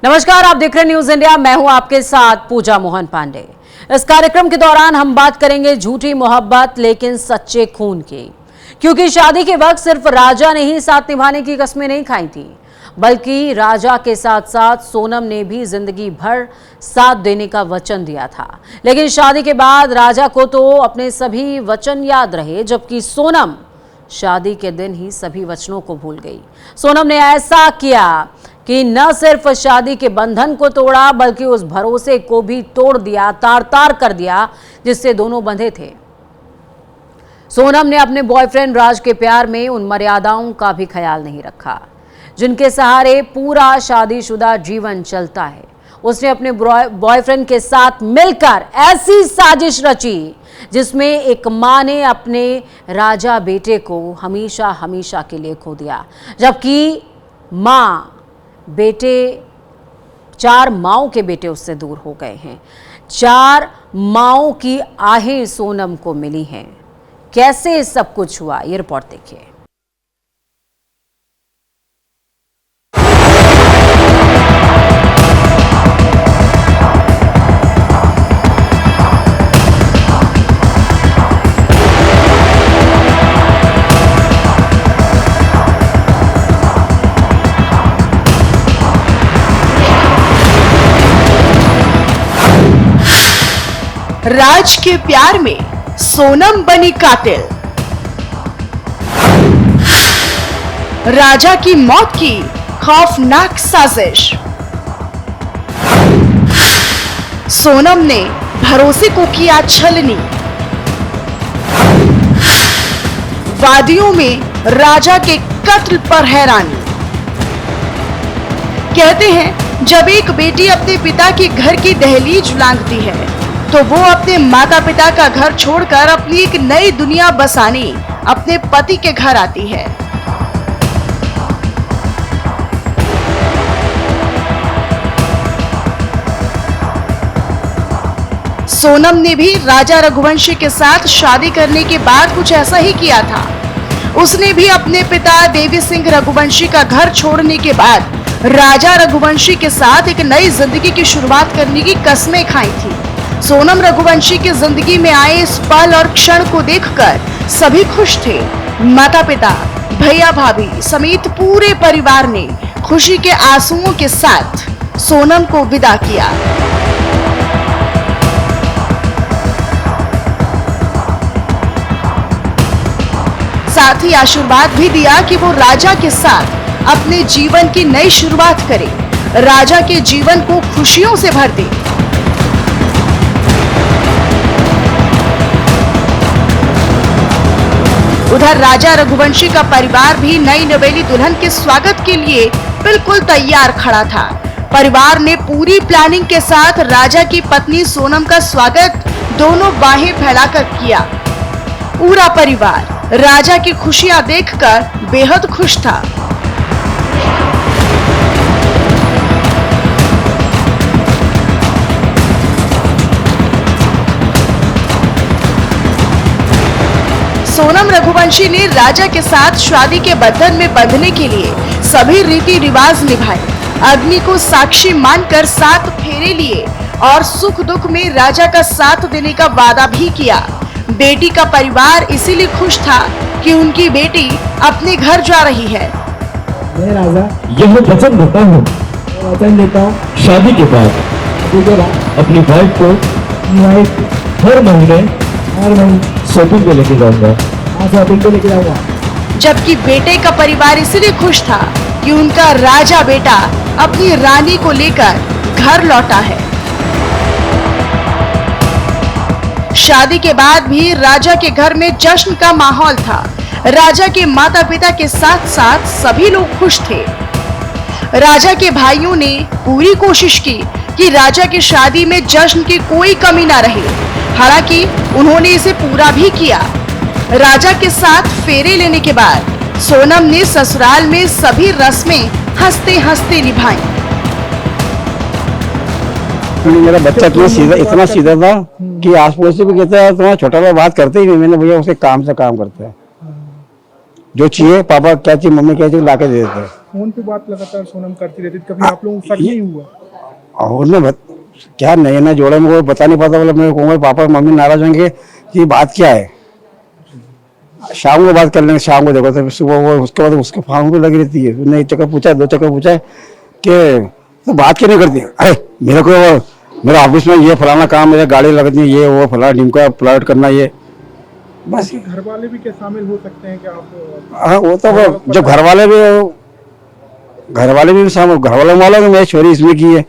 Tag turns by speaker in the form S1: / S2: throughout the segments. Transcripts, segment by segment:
S1: नमस्कार, आप देख रहे हैं न्यूज इंडिया। मैं हूं आपके साथ पूजा मोहन पांडे। इस कार्यक्रम के दौरान हम बात करेंगे झूठी मोहब्बत लेकिन सच्चे खून की, क्योंकि शादी के वक्त सिर्फ राजा ने ही साथ निभाने की कस्में नहीं खाई थी, बल्कि राजा के साथ साथ सोनम ने भी जिंदगी भर साथ देने का वचन दिया था। लेकिन शादी के बाद राजा को तो अपने सभी वचन याद रहे, जबकि सोनम शादी के दिन ही सभी वचनों को भूल गई। सोनम ने ऐसा किया कि न सिर्फ शादी के बंधन को तोड़ा, बल्कि उस भरोसे को भी तोड़ दिया, तार तार कर दिया जिससे दोनों बंधे थे। सोनम ने अपने बॉयफ्रेंड राज के प्यार में उन मर्यादाओं का भी ख्याल नहीं रखा जिनके सहारे पूरा शादीशुदा जीवन चलता है। उसने अपने बॉयफ्रेंड के साथ मिलकर ऐसी साजिश रची जिसमें एक मां ने अपने राजा बेटे को हमेशा हमेशा के लिए खो दिया, जबकि मां बेटे 4 माओं के बेटे उससे दूर हो गए हैं। 4 माओं की आहें सोनम को मिली हैं। कैसे सब कुछ हुआ, ये रिपोर्ट देखिए।
S2: राज के प्यार में सोनम बनी कातिल। राजा की मौत की खौफनाक साजिश। सोनम ने भरोसे को किया छलनी। वादियों में राजा के कत्ल पर हैरानी। कहते हैं जब एक बेटी अपने पिता के घर की दहलीज लांघती है तो वो अपने माता पिता का घर छोड़कर अपनी एक नई दुनिया बसाने अपने पति के घर आती है। सोनम ने भी राजा रघुवंशी के साथ शादी करने के बाद कुछ ऐसा ही किया था। उसने भी अपने पिता देवी सिंह रघुवंशी का घर छोड़ने के बाद राजा रघुवंशी के साथ एक नई जिंदगी की शुरुआत करने की कस्में खाई थी। सोनम रघुवंशी की जिंदगी में आए इस पल और क्षण को देखकर सभी खुश थे। माता पिता, भैया भाभी समेत पूरे परिवार ने खुशी के आंसुओं के साथ सोनम को विदा किया। साथ ही आशीर्वाद भी दिया कि वो राजा के साथ अपने जीवन की नई शुरुआत करे, राजा के जीवन को खुशियों से भर दे। उधर राजा रघुवंशी का परिवार भी नई नवेली दुल्हन के स्वागत के लिए बिल्कुल तैयार खड़ा था। परिवार ने पूरी प्लानिंग के साथ राजा की पत्नी सोनम का स्वागत दोनों बाहें फैलाकर किया। पूरा परिवार राजा की खुशियां देखकर बेहद खुश था। सोनम रघुवंशी ने राजा के साथ शादी के बंधन में बंधने के लिए सभी रीति रिवाज निभाए। अग्नि को साक्षी मानकर 7 फेरे लिए और सुख दुख में राजा का साथ देने का वादा भी किया। बेटी का परिवार इसीलिए खुश था कि उनकी बेटी अपने घर जा रही है।
S3: मैं राजा यह वचन देता हूँ शादी के बाद अपनी वाइफ को हर महीने शॉपिंग पे लेके जाऊंगा। शॉपिंग पे लेके जाऊंगा।
S2: जबकि बेटे का परिवार इसलिए खुश था कि उनका राजा बेटा अपनी रानी को लेकर घर लौटा है। शादी के बाद भी राजा के घर में जश्न का माहौल था। राजा के माता पिता के साथ साथ सभी लोग खुश थे। राजा के भाइयों ने पूरी कोशिश की कि राजा की शादी में जश्न की कोई कमी ना रहे। हालांकि उन्होंने इसे पूरा भी किया। राजा के साथ फेरे लेने के बाद सोनम ने ससुराल में सभी रस्में हंसते हंसते निभाई।
S4: मेरा बच्चा इतना सीधा था कि आस पड़ोस से भी कहता है तुम्हारा छोटा भाई बात करते ही नहीं। मैंने भैया उसे काम से काम करता है, जो चाहिए पापा क्या चाहिए मम्मी क्या चाहिए ला के दे देते हैं।
S5: फोन पे बात लगातार सोनम करती रहती थी, कभी आप लोगों को शक नहीं हुआ?
S4: और मैं क्या नए नए जोड़े में बता नहीं पाता, मतलब मैं कहूँगा पापा मम्मी नाराज होंगे कि बात क्या है। शाम को बात कर लेंगे, शाम को देखो तो सुबह वो उसके बाद उसके फार्म को लगी रहती है। उसने एक चक्कर पूछा, दो चक्कर पूछा कि तो बात क्यों नहीं करती। अरे मेरे को मेरे ऑफिस में ये फलाना काम, मेरे गाड़ी लगती है, ये वो फलाना ढिमका प्लॉट करना, ये बस।
S5: घर वाले भी क्या शामिल हो सकते हैं क्या आप?
S4: हाँ वो तो जब घर वाले भी शामिल, घर वालों वालों ने मेरी छोरी इसमें की है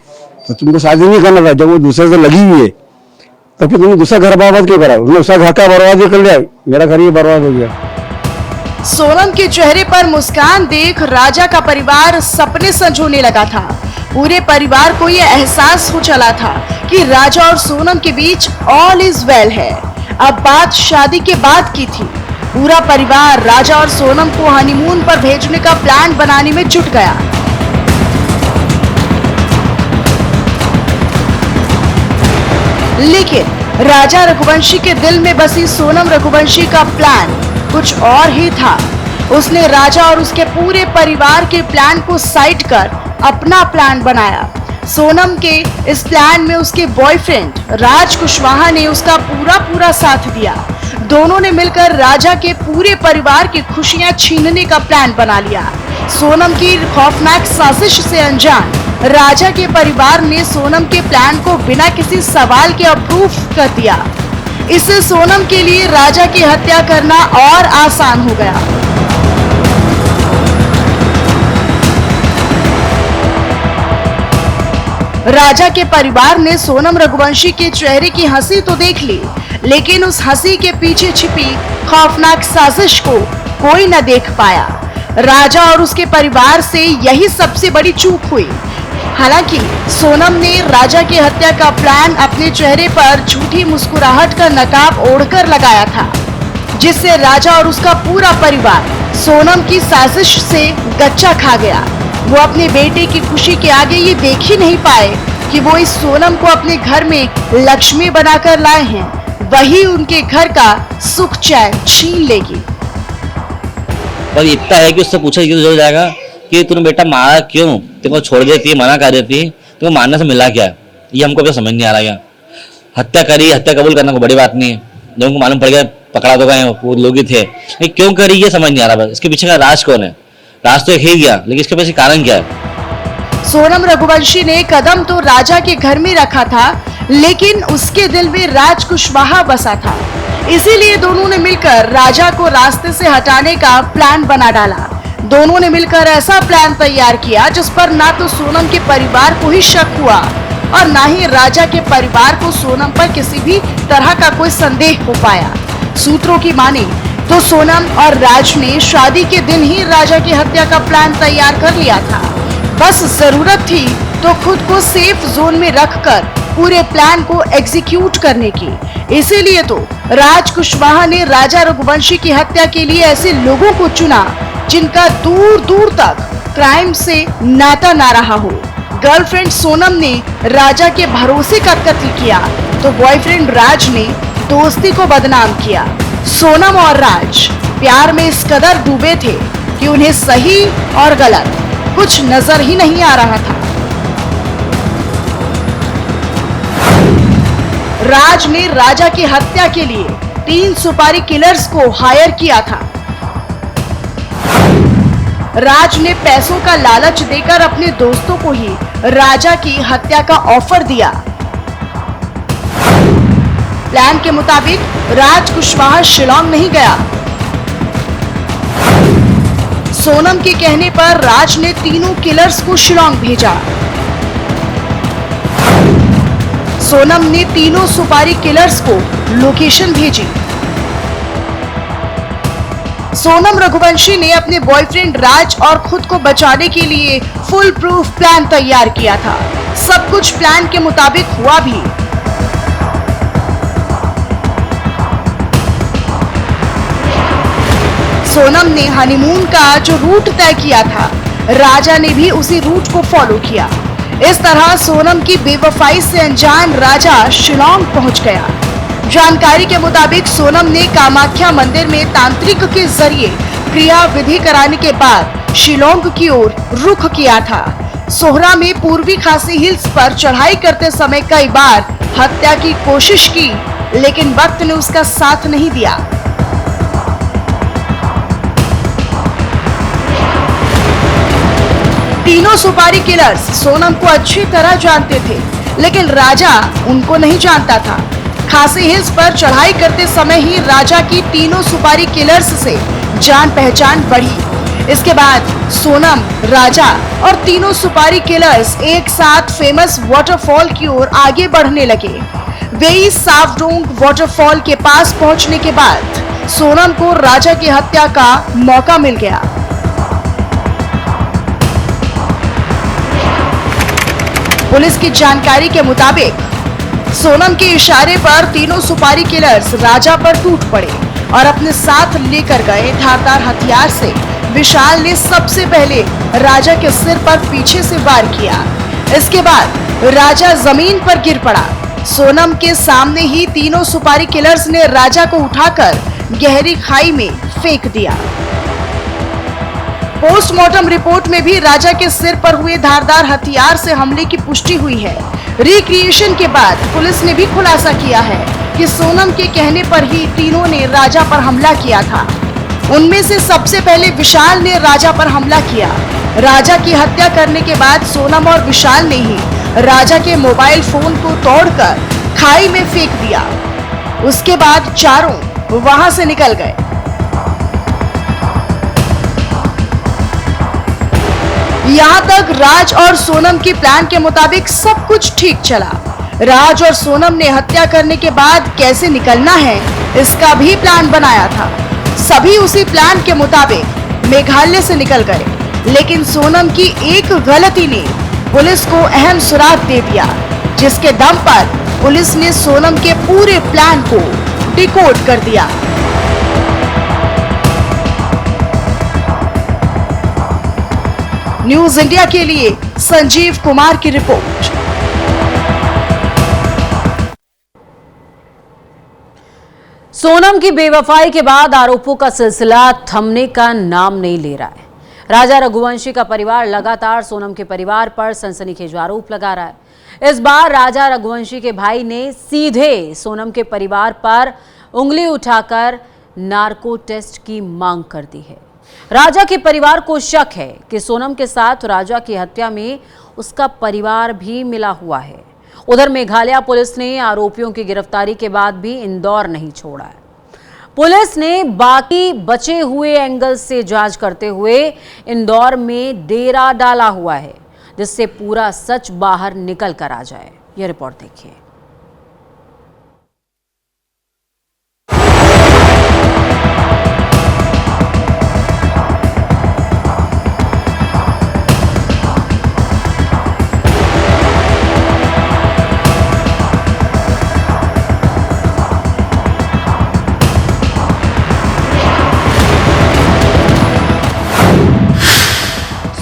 S4: तो तुमको शादी नहीं करना था। जब वो दूसरे से लगी हुई है तो फिर तुमने दूसरा घर बर्बाद क्यों करा? उन्होंने उसका घर का बर्बाद ही कर लिया, मेरा घर ही बर्बाद हो गया।
S2: सोनम के चेहरे पर मुस्कान देख राजा का परिवार सपने संजोने लगा था। पूरे परिवार को यह एहसास हो चला था कि राजा और सोनम के बीच ऑल इज वेल है। अब बात शादी के बाद की थी। पूरा परिवार राजा और सोनम को हनीमून पर भेजने का प्लान बनाने में जुट गया। लेकिन राजा रघुवंशी के दिल में बसी सोनम रघुवंशी का प्लान कुछ और ही था। उसने राजा और उसके पूरे परिवार के प्लान को साइड कर अपना प्लान बनाया। सोनम के इस प्लान में उसके बॉयफ्रेंड राज कुशवाहा ने उसका पूरा साथ दिया। दोनों ने मिलकर राजा के पूरे परिवार की खुशियां छीनने का प्लान बना लिया। सोनम की खौफनाक साजिश से अनजान राजा के परिवार ने सोनम के प्लान को बिना किसी सवाल के अप्रूव कर दिया। इससे सोनम के लिए राजा की हत्या करना और आसान हो गया। राजा के परिवार ने सोनम रघुवंशी के चेहरे की हंसी तो देख ली, लेकिन उस हंसी के पीछे छिपी खौफनाक साजिश को कोई न देख पाया। राजा और उसके परिवार से यही सबसे बड़ी चूक हुई। हालांकि सोनम ने राजा की हत्या का प्लान अपने चेहरे पर झूठी मुस्कुराहट का नकाब ओढ़कर लगाया था, जिससे राजा और उसका पूरा परिवार सोनम की साजिश से गच्चा खा गया। वो अपने बेटे की खुशी के आगे ये देख ही नहीं पाए कि वो इस सोनम को अपने घर में लक्ष्मी बनाकर लाए हैं, वही उनके घर का सुख चैन छीन लेगी।
S6: पर इतना है कि उससे पूछा जरूर जाएगा कि तूने बेटा मारा क्यों, तेरे को छोड़ देती है, मना कर देती है, तो मारने से मिला क्या? ये हमको भी समझ नहीं आ रहा है। हत्या करी, हत्या कबूल करना कोई बड़ी बात नहीं है। जब उनको मालूम पड़ गया पकड़ा तो गए, वो लोग ही थे, लेकिन क्यों करी ये समझ नहीं आ रहा। इसके पीछे का राज कौन है? राज तो एक ही गया, लेकिन इसके पीछे कारण क्या है?
S2: सोनम रघुवंशी ने कदम तो राजा के घर में रखा था, लेकिन उसके दिल में राज कुशवाहा बसा था। इसीलिए दोनों ने मिलकर राजा को रास्ते से हटाने का प्लान बना डाला। दोनों ने मिलकर ऐसा प्लान तैयार किया जिस पर ना तो सोनम के परिवार को ही शक हुआ और ना ही राजा के परिवार को सोनम पर किसी भी तरह का कोई संदेह हो पाया। सूत्रों की माने तो सोनम और राज ने शादी के दिन ही राजा की हत्या का प्लान तैयार कर लिया था। बस जरूरत थी तो खुद को सेफ जोन में रखकर पूरे प्लान को एग्जीक्यूट करने की। इसीलिए तो राज कुशवाहा ने राजा रघुवंशी की हत्या के लिए ऐसे लोगों को चुना जिनका दूर दूर तक क्राइम से नाता ना रहा हो। गर्लफ्रेंड सोनम ने राजा के भरोसे का कत्ल किया तो बॉयफ्रेंड राज ने दोस्ती को बदनाम किया। सोनम और राज प्यार में इस कदर डूबे थे कि उन्हें सही और गलत कुछ नजर ही नहीं आ रहा था। राज ने राजा की हत्या के लिए 3 सुपारी किलर्स को हायर किया था। राज ने पैसों का लालच देकर अपने दोस्तों को ही राजा की हत्या का ऑफर दिया। प्लान के मुताबिक राज कुशवाहा शिलोंग नहीं गया। सोनम के कहने पर राज ने तीनों किलर्स को शिलोंग भेजा। सोनम ने तीनों सुपारी किलर्स को लोकेशन भेजी। सोनम रघुवंशी ने अपने बॉयफ्रेंड राज और खुद को बचाने के लिए फुल प्रूफ प्लान तैयार किया था। सब कुछ प्लान के मुताबिक हुआ भी। सोनम ने हनीमून का जो रूट तय किया था, राजा ने भी उसी रूट को फॉलो किया। इस तरह सोनम की बेवफाई से अनजान राजा शिलोंग पहुंच गया। जानकारी के मुताबिक सोनम ने कामाख्या मंदिर में तांत्रिक के जरिए क्रिया विधि कराने के बाद शिलोंग की ओर रुख किया था। सोहरा में पूर्वी खासी हिल्स पर चढ़ाई करते समय कई बार हत्या की कोशिश की, लेकिन वक्त ने उसका साथ नहीं दिया। तीनों सुपारी किलर्स सोनम को अच्छी तरह जानते थे, लेकिन राजा उनको नहीं जानता था। खासी हिल्स पर चढ़ाई करते समय ही राजा की तीनों सुपारी किलर्स से जान पहचान बढ़ी। इसके बाद सोनम, राजा और तीनों सुपारी किलर्स एक साथ फेमस वाटरफॉल की ओर आगे बढ़ने लगे। वेई सावडोंग वाटरफॉल के पास पहुंचने के बाद सोनम को राजा की हत्या का मौका मिल गया। पुलिस की जानकारी के मुताबिक सोनम के इशारे पर तीनों सुपारी किलर्स राजा पर टूट पड़े और अपने साथ लेकर गए धारदार हथियार से विशाल ने सबसे पहले राजा के सिर पर पीछे से वार किया। इसके बाद राजा जमीन पर गिर पड़ा। सोनम के सामने ही तीनों सुपारी किलर्स ने राजा को उठाकर गहरी खाई में फेंक दिया। पोस्टमार्टम रिपोर्ट में भी राजा के सिर पर हुए धारदार हथियार से हमले की पुष्टि हुई है। रिक्रिएशन के बाद पुलिस ने भी खुलासा किया है कि सोनम के कहने पर ही तीनों ने राजा पर हमला किया था। उनमें से सबसे पहले विशाल ने राजा पर हमला किया। राजा की हत्या करने के बाद सोनम और विशाल ने ही राजा के मोबाइल फोन को तोड़कर खाई में फेंक दिया। उसके बाद चारों वहां से निकल गए। यहाँ तक राज और सोनम की प्लान के मुताबिक सब कुछ ठीक चला। राज और सोनम ने हत्या करने के बाद कैसे निकलना है, इसका भी प्लान बनाया था। सभी उसी प्लान के मुताबिक मेघालय से निकल गए, लेकिन सोनम की एक गलती ने पुलिस को अहम सुराग दे दिया, जिसके दम पर पुलिस ने सोनम के पूरे प्लान को डिकोड कर दिया। न्यूज इंडिया के लिए संजीव कुमार की रिपोर्ट।
S1: सोनम की बेवफाई के बाद आरोपों का सिलसिला थमने का नाम नहीं ले रहा है। राजा रघुवंशी का परिवार लगातार सोनम के परिवार पर सनसनीखेज आरोप लगा रहा है। इस बार राजा रघुवंशी के भाई ने सीधे सोनम के परिवार पर उंगली उठाकर नार्को टेस्ट की मांग कर दी है। राजा के परिवार को शक है कि सोनम के साथ राजा की हत्या में उसका परिवार भी मिला हुआ है। उधर मेघालय पुलिस ने आरोपियों की गिरफ्तारी के बाद भी इंदौर नहीं छोड़ा है। पुलिस ने बाकी बचे हुए एंगल से जांच करते हुए इंदौर में डेरा डाला हुआ है, जिससे पूरा सच बाहर निकल कर आ जाए। यह रिपोर्ट देखिए।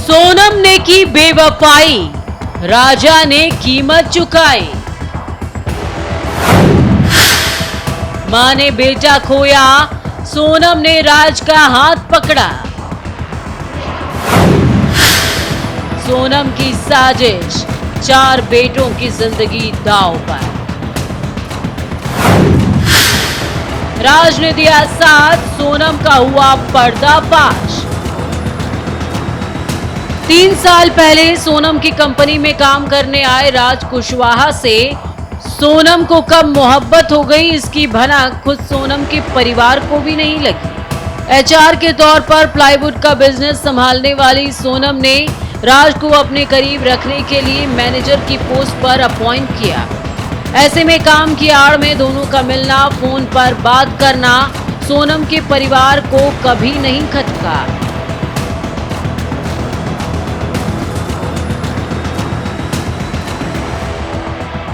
S1: सोनम ने की बेवफाई, राजा ने कीमत चुकाई। मां ने बेटा खोया, सोनम ने राज का हाथ पकड़ा। सोनम की साजिश, 4 बेटों की जिंदगी दांव पर। राज ने दिया साथ, सोनम का हुआ पर्दाफाश। 3 साल पहले सोनम की कंपनी में काम करने आए राज कुशवाहा से सोनम को कब मोहब्बत हो गई, इसकी भनक खुद सोनम के परिवार को भी नहीं लगी। एचआर के तौर पर प्लाईवुड का बिजनेस संभालने वाली सोनम ने राज को अपने करीब रखने के लिए मैनेजर की पोस्ट पर अपॉइंट किया। ऐसे में काम की आड़ में दोनों का मिलना, फोन पर बात करना सोनम के परिवार को कभी नहीं खटका।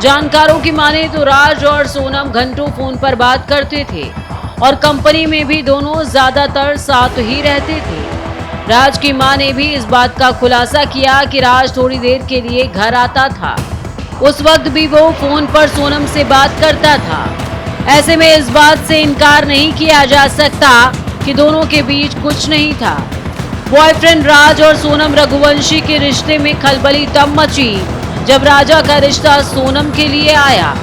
S1: जानकारों की माने तो राज और सोनम घंटों फोन पर बात करते थे और कंपनी में भी दोनों ज्यादातर साथ ही रहते थे। राज की मां ने भी इस बात का खुलासा किया कि राज थोड़ी देर के लिए घर आता था, उस वक्त भी वो फोन पर सोनम से बात करता था। ऐसे में इस बात से इनकार नहीं किया जा सकता कि दोनों के बीच कुछ नहीं था। बॉयफ्रेंड राज और सोनम रघुवंशी के रिश्ते में खलबली तब मची जब राजा का रिश्ता सोनम के लिए आया।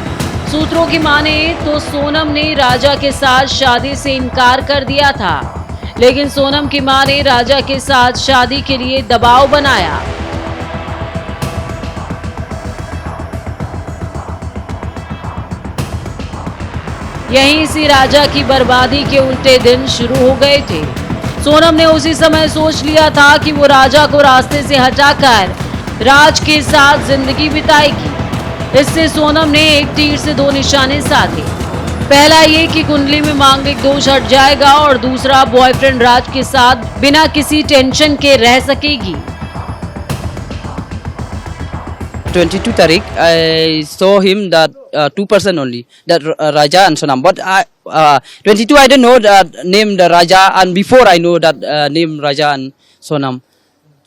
S1: सूत्रों की माने तो सोनम ने राजा के साथ शादी से इनकार कर दिया था, लेकिन सोनम की मां ने राजा के साथ शादी के लिए दबाव बनाया। यहीं से राजा की बर्बादी के उल्टे दिन शुरू हो गए थे। सोनम ने उसी समय सोच लिया था कि वो राजा को रास्ते से हटाकर राज के साथ जिंदगी बिताएगी। इससे सोनम ने एक तीर से दो निशाने साधे। पहला ये कि कुंडली में मांगलिक दोष हट जाएगा और दूसरा बॉयफ्रेंड राज के साथ बिना किसी टेंशन के रह सकेगी।
S7: 22 Tariq, I saw him that two person only, that Raja and Sonam. But 22 I don't know that name the Raja, and before I know that name Raja and Sonam.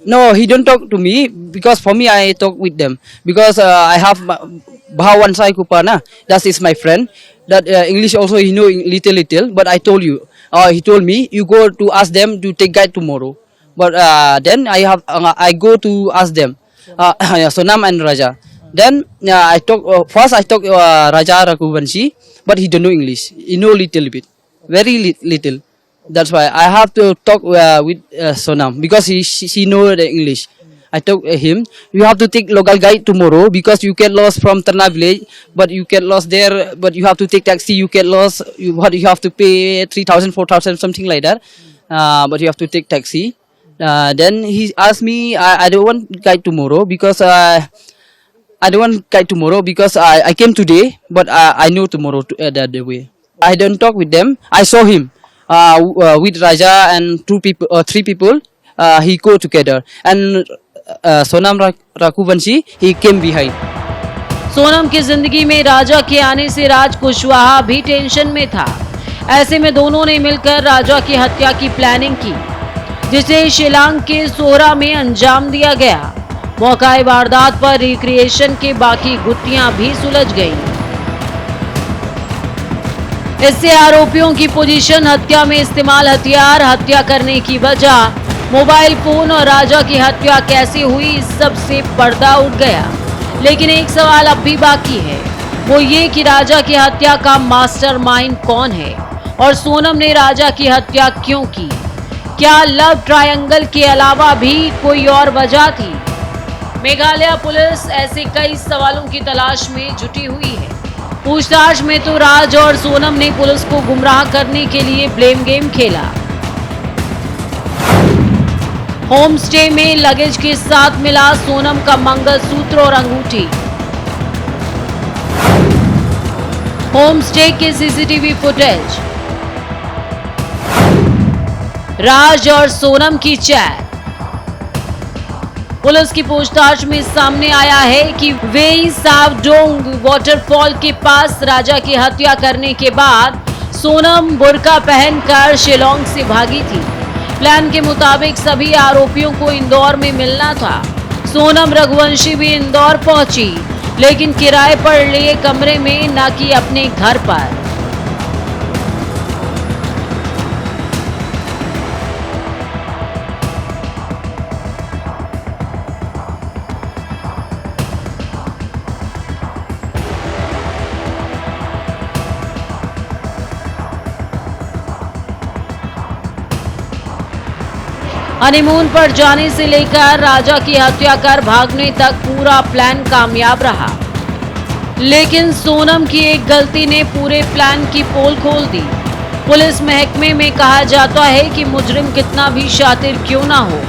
S7: No, he don't talk to me because for me I talk with them because I have Bhawansai Kupana. That is my friend. That English also he know little. But I told you, he told me you go to ask them to take guide tomorrow. But then I go to ask them. Sonam and Raja. Then I talk first. I talk Raja Raghuvanshi, but he don't know English. He know little bit, very little. That's why I have to talk with Sonam because she know the English. I talk him. You have to take local guide tomorrow because you get lost from Terna village, but you get lost there. But you have to take taxi. You get lost. You have to pay 3,000, 4,000, something like that. But you have to take taxi. Then he asked me, I don't want guide tomorrow because I came today, but I know tomorrow the way. I don't talk with them. I saw him with Raja and three people. He go together and Sonam Raghuvanshi he came behind.
S1: Sonam की जिंदगी में राजा के आने से राज कुशवाहा भी tension में था। ऐसे में दोनों ने मिलकर राजा की हत्या की प्लानिंग की, जिसे शिलांग के सोहरा में अंजाम दिया गया। मौकाए वारदात पर रिक्रिएशन के बाकी गुत्थियां भी सुलझ गईं। इससे आरोपियों की पोजीशन, हत्या में इस्तेमाल हथियार, हत्या करने की वजह, मोबाइल फोन और राजा की हत्या कैसे हुई, इस सब से पर्दा उठ गया। लेकिन एक सवाल अब भी बाकी है, वो ये कि राजा की हत्या का मास्टरमाइंड कौन है और सोनम ने राजा की हत्या क्यों की? क्या लव ट्रायंगल के अलावा भी कोई और वजह थी? मेघालय पुलिस ऐसे कई सवालों की तलाश में जुटी हुई है। पूछताछ में तो राज और सोनम ने पुलिस को गुमराह करने के लिए ब्लेम गेम खेला। होम स्टे में लगेज के साथ मिला सोनम का मंगलसूत्र और अंगूठी। होम स्टे के सीसीटीवी फुटेज, राज और सोनम की चैट। पुलिस की पूछताछ में सामने आया है कि वेई सावडोंग वाटरफॉल के पास राजा की हत्या करने के बाद सोनम बुर्का पहनकर शिलोंग से भागी थी। प्लान के मुताबिक सभी आरोपियों को इंदौर में मिलना था। सोनम रघुवंशी भी इंदौर पहुंची, लेकिन किराए पर लिए कमरे में, न कि अपने घर पर। हनीमून पर जाने से लेकर राजा की हत्या कर भागने तक पूरा प्लान कामयाब रहा, लेकिन सोनम की एक गलती ने पूरे प्लान की पोल खोल दी। पुलिस महकमे में कहा जाता है कि मुजरिम कितना भी शातिर क्यों ना हो,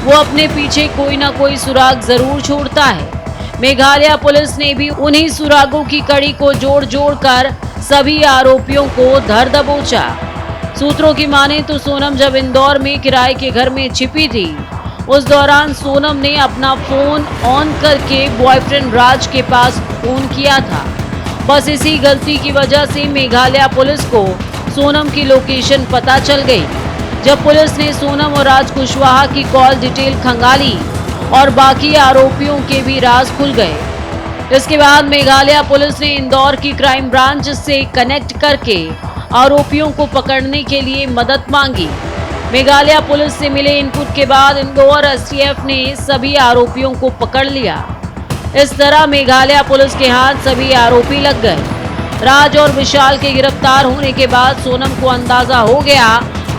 S1: वो अपने पीछे कोई ना कोई सुराग जरूर छोड़ता है। मेघालय पुलिस ने भी उन्हीं सुरागों की कड़ी को जोड़ कर सभी आरोपियों को धर दबोचा। सूत्रों की माने तो सोनम जब इंदौर में किराए के घर में छिपी थी, उस दौरान सोनम ने अपना फोन ऑन करके बॉयफ्रेंड राज के पास फोन किया था। बस इसी गलती की वजह से मेघालय पुलिस को सोनम की लोकेशन पता चल गई। जब पुलिस ने सोनम और राज कुशवाहा की कॉल डिटेल खंगाली और बाकी आरोपियों के भी राज खुल गए। इसके बाद मेघालय पुलिस ने इंदौर की क्राइम ब्रांच से कनेक्ट करके आरोपियों को पकड़ने के लिए मदद मांगी। मेघालय पुलिस से मिले इनपुट के बाद इंदौर एसटीएफ ने सभी आरोपियों को पकड़ लिया। इस तरह मेघालय पुलिस के हाथ सभी आरोपी लग गए। राज और विशाल के गिरफ्तार होने के बाद सोनम को अंदाजा हो गया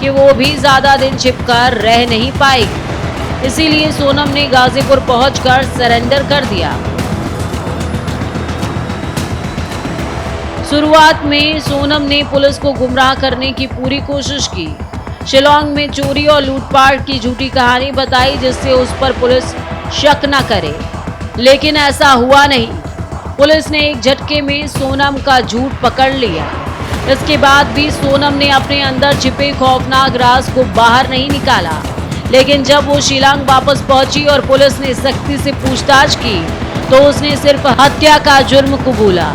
S1: कि वो भी ज्यादा दिन छिपकर रह नहीं पाएगी, इसीलिए सोनम ने गाजीपुर पहुंचकर सरेंडर कर दिया। शुरुआत में सोनम ने पुलिस को गुमराह करने की पूरी कोशिश की। शिलांग में चोरी और लूटपाट की झूठी कहानी बताई जिससे उस पर पुलिस शक न करे, लेकिन ऐसा हुआ नहीं। पुलिस ने एक झटके में सोनम का झूठ पकड़ लिया। इसके बाद भी सोनम ने अपने अंदर छिपे खौफनाक राज को बाहर नहीं निकाला, लेकिन जब वो शिलांग वापस पहुंची और पुलिस ने सख्ती से पूछताछ की तो उसने सिर्फ हत्या का जुर्म कबूला,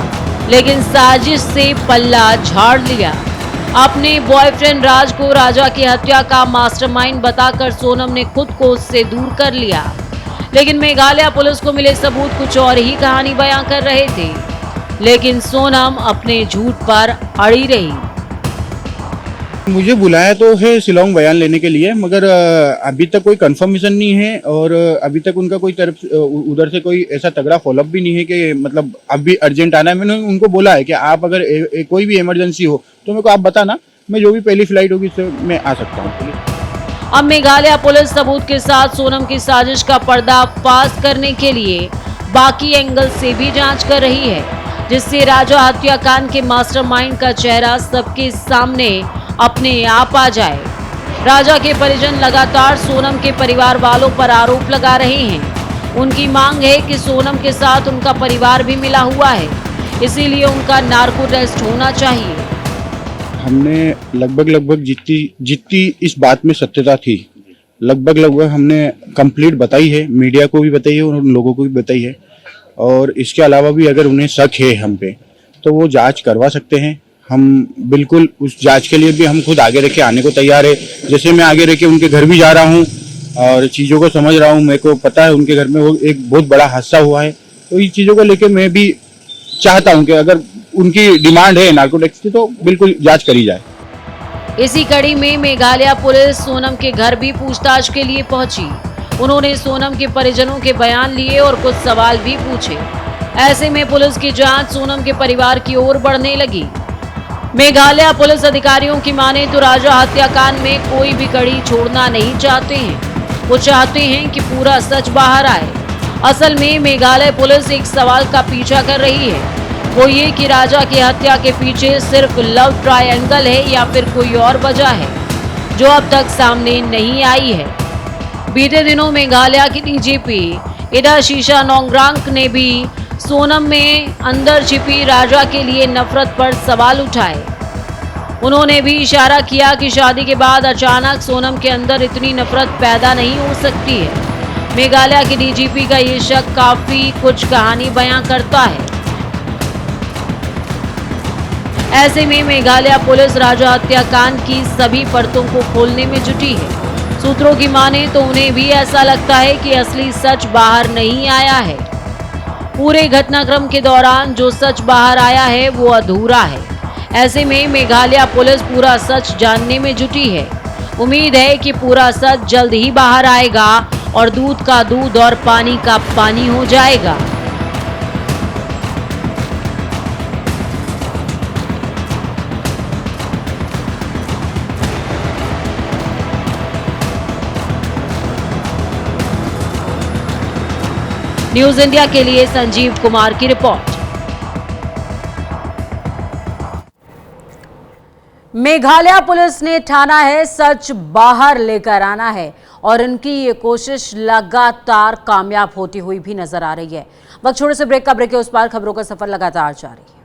S1: लेकिन साजिश से पल्ला झाड़ लिया। अपने बॉयफ्रेंड राज को राजा की हत्या का मास्टरमाइंड बताकर सोनम ने खुद को उससे दूर कर लिया, लेकिन मेघालय पुलिस को मिले सबूत कुछ और ही कहानी बयां कर रहे थे। लेकिन सोनम अपने झूठ पर अड़ी रही।
S8: मुझे बुलाया तो है शिलांग बयान लेने के लिए, मगर अभी तक कोई कंफर्मेशन नहीं है और अभी तक उनका कोई तरफ उधर से कोई ऐसा तगड़ा फॉलोअप भी नहीं है कि मतलब अभी अर्जेंट आना है। मैंने उनको बोला है कि आप अगर कोई भी इमरजेंसी हो तो मेरे को आप बताना, मैं जो भी पहली फ्लाइट होगी उससे मैं आ सकता हूँ।
S1: अब मेघालय पुलिस सबूत के साथ सोनम की साजिश का पर्दाफाश करने के लिए बाकी एंगल से भी जांच कर रही है, जिससे राजा हत्याकांड के मास्टरमाइंड का चेहरा सबके सामने अपने आप आ जाए। राजा के परिजन लगातार सोनम के परिवार वालों पर आरोप लगा रहे हैं। उनकी मांग है कि सोनम के साथ उनका परिवार भी मिला हुआ है, इसीलिए उनका नार्को टेस्ट होना चाहिए।
S8: हमने लगभग जितनी इस बात में सत्यता थी लगभग हमने कंप्लीट बताई है, मीडिया को भी बताई है और उन लोगों को भी बताई है। और इसके अलावा भी अगर उन्हें शक है हम पे तो वो जांच करवा सकते हैं। हम बिल्कुल उस जांच के लिए भी हम खुद आगे रह के आने को तैयार है। जैसे मैं आगे रह के उनके घर भी जा रहा हूँ और चीज़ों को समझ रहा हूँ। मेरे को पता है उनके घर में वो एक बहुत बड़ा हादसा हुआ है, तो इन चीज़ों को लेके मैं भी चाहता हूँ कि अगर उनकी डिमांड है नार्कोटिक्स की तो बिल्कुल जांच करी जाए।
S1: इसी कड़ी में मेघालय पुलिस सोनम के घर भी पूछताछ के लिए पहुंची। उन्होंने सोनम के परिजनों के बयान लिए और कुछ सवाल भी पूछे। ऐसे में पुलिस की जांच सोनम के परिवार की ओर बढ़ने लगी। मेघालय पुलिस अधिकारियों की माने तो राजा हत्याकांड में कोई भी कड़ी छोड़ना नहीं चाहते हैं। वो चाहते हैं कि पूरा सच बाहर आए। असल में मेघालय पुलिस एक सवाल का पीछा कर रही है, वो ये कि राजा की हत्या के पीछे सिर्फ लव ट्रायंगल है या फिर कोई और वजह है जो अब तक सामने नहीं आई है। बीते दिनों मेघालय की डीजीपी इडा शीशा नोंगरांग ने भी सोनम में अंदर छिपी राजा के लिए नफरत पर सवाल उठाए। उन्होंने भी इशारा किया कि शादी के बाद अचानक सोनम के अंदर इतनी नफरत पैदा नहीं हो सकती है। मेघालय के डीजीपी का ये शक काफी कुछ कहानी बयां करता है। ऐसे में मेघालय पुलिस राजा हत्याकांड की सभी परतों को खोलने में जुटी है। सूत्रों की माने तो उन्हें भी ऐसा लगता है कि असली सच बाहर नहीं आया है। पूरे घटनाक्रम के दौरान जो सच बाहर आया है वो अधूरा है। ऐसे में मेघालय पुलिस पूरा सच जानने में जुटी है। उम्मीद है कि पूरा सच जल्द ही बाहर आएगा और दूध का दूध और पानी का पानी हो जाएगा। न्यूज इंडिया के लिए संजीव कुमार की रिपोर्ट। मेघालय पुलिस ने ठाना है सच बाहर लेकर आना है और इनकी ये कोशिश लगातार कामयाब होती हुई भी नजर आ रही है। वक्त छोड़े से ब्रेक का ब्रेक के उस पार खबरों का सफर लगातार जारी।